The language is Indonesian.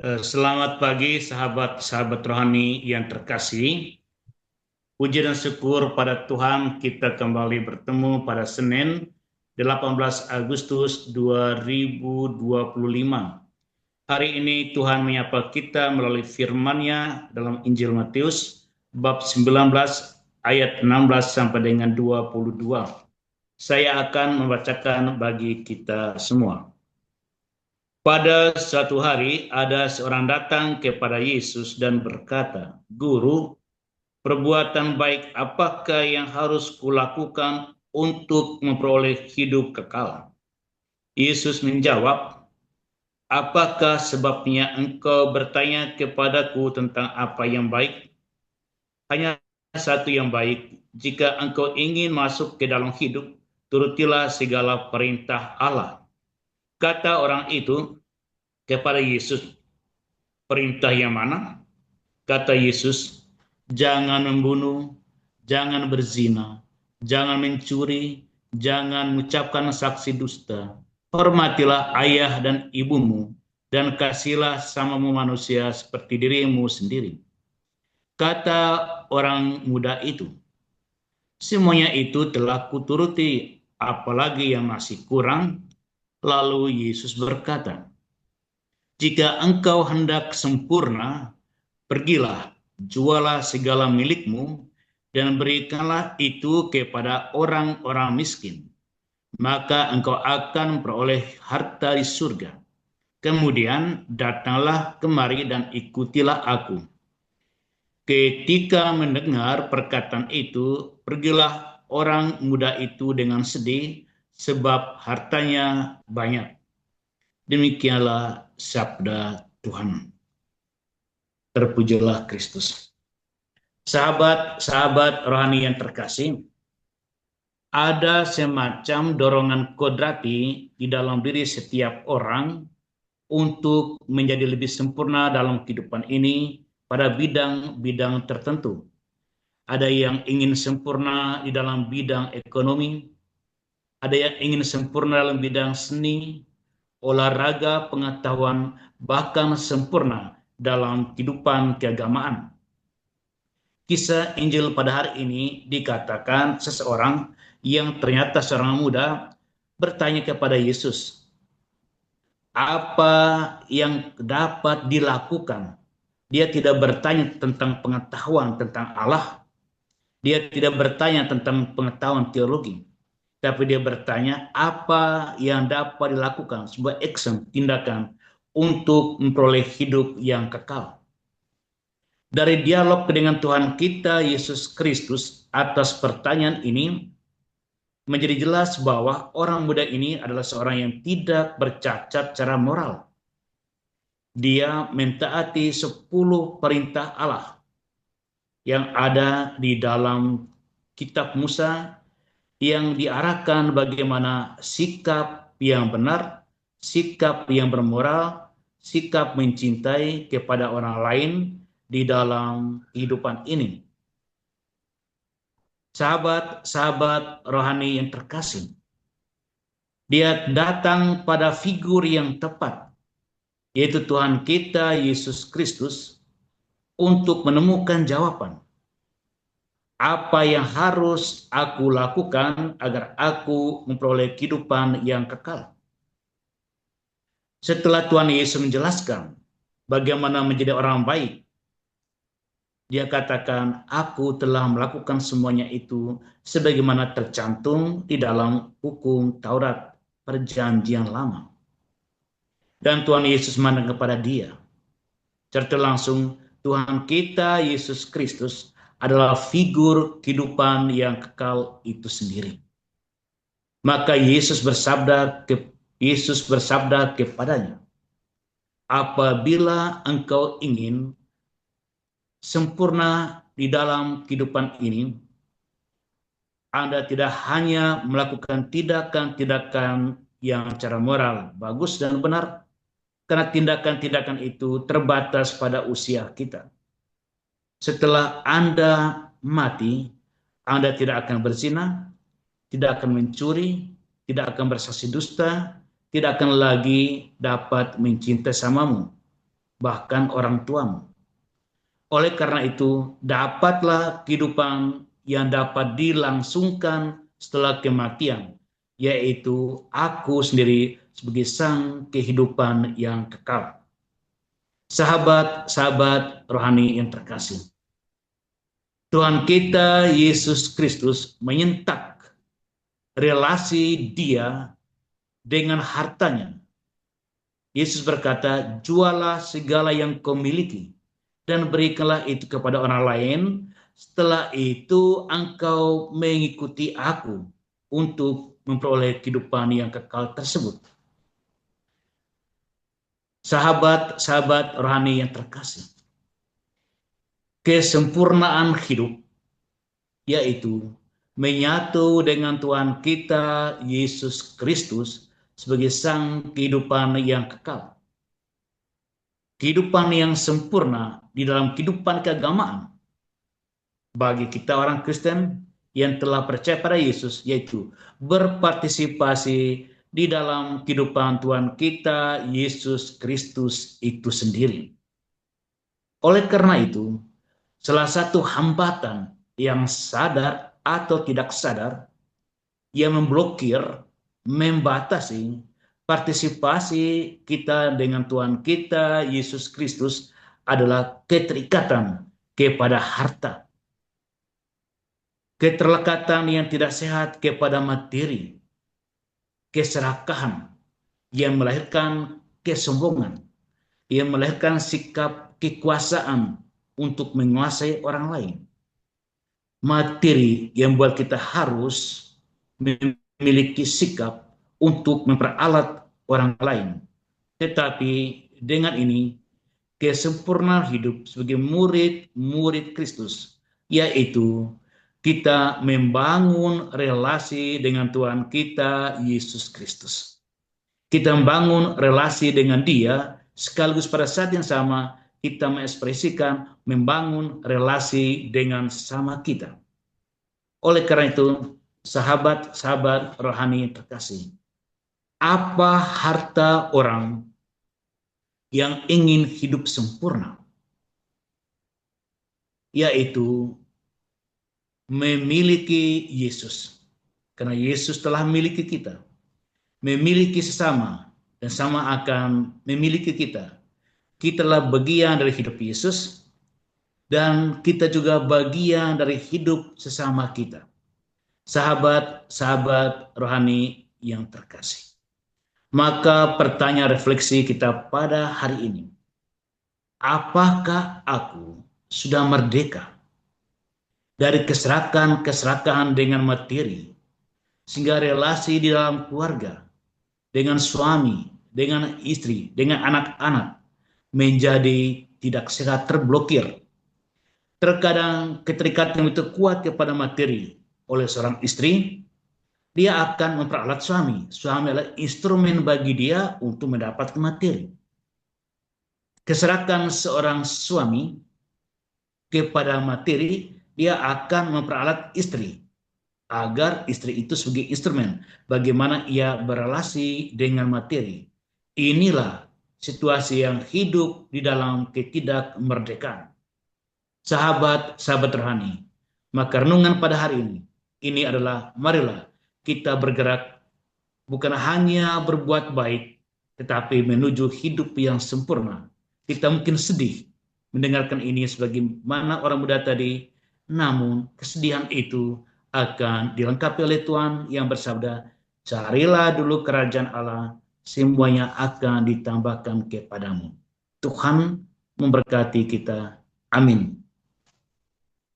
Selamat pagi sahabat-sahabat rohani yang terkasih. Puji dan syukur pada Tuhan kita kembali bertemu pada Senin 18 Agustus 2025. Hari ini Tuhan menyapa kita melalui firman-Nya dalam Injil Matius bab 19 ayat 16 sampai dengan 22. Saya akan membacakan bagi kita semua. Pada suatu hari ada seorang datang kepada Yesus dan berkata, "Guru, perbuatan baik apakah yang harus kulakukan untuk memperoleh hidup kekal?" Yesus menjawab, "Apakah sebabnya engkau bertanya kepadaku tentang apa yang baik? Hanya satu yang baik. Jika engkau ingin masuk ke dalam hidup, turutilah segala perintah Allah." Kata orang itu kepada Yesus, "Perintah yang mana?" Kata Yesus, "Jangan membunuh, jangan berzina, jangan mencuri, jangan mengucapkan saksi dusta, hormatilah ayah dan ibumu, dan kasihilah samamu manusia seperti dirimu sendiri." Kata orang muda itu, "Semuanya itu telah kuturuti, apalagi yang masih kurang?" Lalu Yesus berkata, "Jika engkau hendak sempurna, pergilah, jualah segala milikmu, dan berikanlah itu kepada orang-orang miskin. Maka engkau akan memperoleh harta di surga. Kemudian datanglah kemari dan ikutilah aku." Ketika mendengar perkataan itu, pergilah orang muda itu dengan sedih, sebab hartanya banyak. Demikianlah sabda Tuhan. Terpujilah Kristus. Sahabat-sahabat rohani yang terkasih, ada semacam dorongan kodrati di dalam diri setiap orang untuk menjadi lebih sempurna dalam kehidupan ini pada bidang-bidang tertentu. Ada yang ingin sempurna di dalam bidang ekonomi, ada yang ingin sempurna dalam bidang seni, olahraga, pengetahuan, bahkan sempurna dalam kehidupan keagamaan. Kisah Injil pada hari ini dikatakan seseorang yang ternyata seorang muda bertanya kepada Yesus, apa yang dapat dilakukan? Dia tidak bertanya tentang pengetahuan tentang Allah, dia tidak bertanya tentang pengetahuan teologi, tapi dia bertanya apa yang dapat dilakukan, sebuah action, tindakan untuk memperoleh hidup yang kekal. Dari dialog dengan Tuhan kita Yesus Kristus atas pertanyaan ini menjadi jelas bahwa orang muda ini adalah seorang yang tidak bercacat secara moral. Dia mentaati 10 perintah Allah yang ada di dalam kitab Musa, yang diarahkan bagaimana sikap yang benar, sikap yang bermoral, sikap mencintai kepada orang lain di dalam kehidupan ini. Sahabat-sahabat rohani yang terkasih, dia datang pada figur yang tepat, yaitu Tuhan kita Yesus Kristus, untuk menemukan jawaban. Apa yang harus aku lakukan agar aku memperoleh kehidupan yang kekal? Setelah Tuhan Yesus menjelaskan bagaimana menjadi orang baik, dia katakan, "Aku telah melakukan semuanya itu sebagaimana tercantum di dalam hukum Taurat Perjanjian Lama." Dan Tuhan Yesus memandang kepada dia. Serta langsung Tuhan kita Yesus Kristus adalah figur kehidupan yang kekal itu sendiri. Maka Yesus bersabda kepadanya, "Apabila engkau ingin sempurna di dalam kehidupan ini, Anda tidak hanya melakukan tindakan-tindakan yang secara moral bagus dan benar, karena tindakan-tindakan itu terbatas pada usia kita. Setelah Anda mati, Anda tidak akan berzina, tidak akan mencuri, tidak akan bersaksi dusta, tidak akan lagi dapat mencintai samamu. bahkan orang tuamu. Oleh karena itu, dapatlah kehidupan yang dapat dilangsungkan setelah kematian, yaitu aku sendiri sebagai sang kehidupan yang kekal. Sahabat-sahabat rohani yang terkasih, Tuhan kita Yesus Kristus menyentak relasi Dia dengan hartanya. Yesus berkata, jualah segala yang kau miliki dan berikanlah itu kepada orang lain. Setelah itu engkau mengikuti aku untuk memperoleh kehidupan yang kekal tersebut. Sahabat-sahabat rohani yang terkasih, kesempurnaan hidup yaitu menyatu dengan Tuhan kita Yesus Kristus sebagai sang kehidupan yang kekal. Kehidupan yang sempurna di dalam kehidupan keagamaan bagi kita orang Kristen yang telah percaya pada Yesus, yaitu berpartisipasi di dalam kehidupan Tuhan kita Yesus Kristus itu sendiri. Oleh karena itu, salah satu hambatan yang sadar atau tidak sadar yang memblokir, membatasi partisipasi kita dengan Tuhan kita Yesus Kristus adalah keterikatan kepada harta. Keterlekatan yang tidak sehat kepada materi, keserakahan yang melahirkan kesombongan, yang melahirkan sikap kekuasaan untuk menguasai orang lain. Materi yang membuat kita harus memiliki sikap untuk memperalat orang lain. Tetapi dengan ini, kesempurnaan hidup sebagai murid-murid Kristus, yaitu kita membangun relasi dengan Tuhan kita Yesus Kristus. Kita membangun relasi dengan Dia, sekaligus pada saat yang sama kita mengekspresikan membangun relasi dengan sesama kita. Oleh karena itu, sahabat-sahabat rohani terkasih, apa harta orang yang ingin hidup sempurna? Yaitu memiliki Yesus. Karena Yesus telah memiliki kita, memiliki sesama, dan sama akan memiliki kita. Kita adalah bagian dari hidup Yesus, dan kita juga bagian dari hidup sesama kita. Sahabat-sahabat rohani yang terkasih. Maka pertanyaan refleksi kita pada hari ini, apakah aku sudah merdeka dari keserakahan dengan materi, sehingga relasi di dalam keluarga, dengan suami, dengan istri, dengan anak-anak menjadi tidak sehat, terblokir. Terkadang keterikatan itu kuat kepada materi. Oleh seorang istri, dia akan memperalat suami. Suami adalah instrumen bagi dia untuk mendapatkan materi. Keserakahan seorang suami kepada materi, dia akan memperalat istri agar istri itu sebagai instrumen bagaimana ia berrelasi dengan materi. Inilah situasi yang hidup di dalam ketidakmerdekaan. Sahabat-sahabat rohani, maka renungan pada hari ini adalah marilah kita bergerak bukan hanya berbuat baik, tetapi menuju hidup yang sempurna. Kita mungkin sedih mendengarkan ini sebagaimana orang muda tadi, namun kesedihan itu akan dilengkapi oleh Tuhan yang bersabda, carilah dulu kerajaan Allah, semuanya akan ditambahkan kepadamu. Tuhan memberkati kita. Amin.